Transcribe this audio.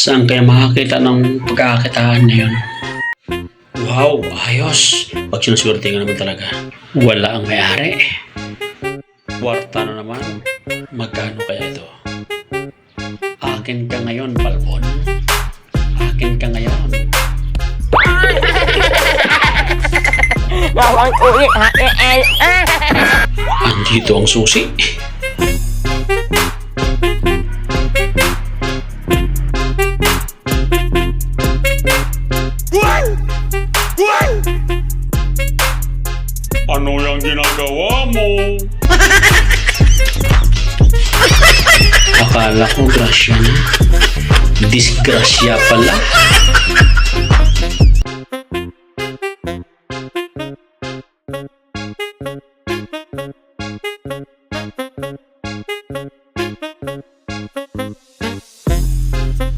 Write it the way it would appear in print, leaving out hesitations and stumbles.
Saan kaya makakita ng pagkakakitaan na yun? Wow, ayos. Pag sinuswerte nga naman talaga, wala ang may-ari. Kwarta na naman. Magkano kaya ito? Akin ka ngayon, Balbon. Akin ka ngayon. Bawang ulit ha. Andito ang susi. Ano yung ginagawa mo? Akala ko grasya na. Disgrasya pala.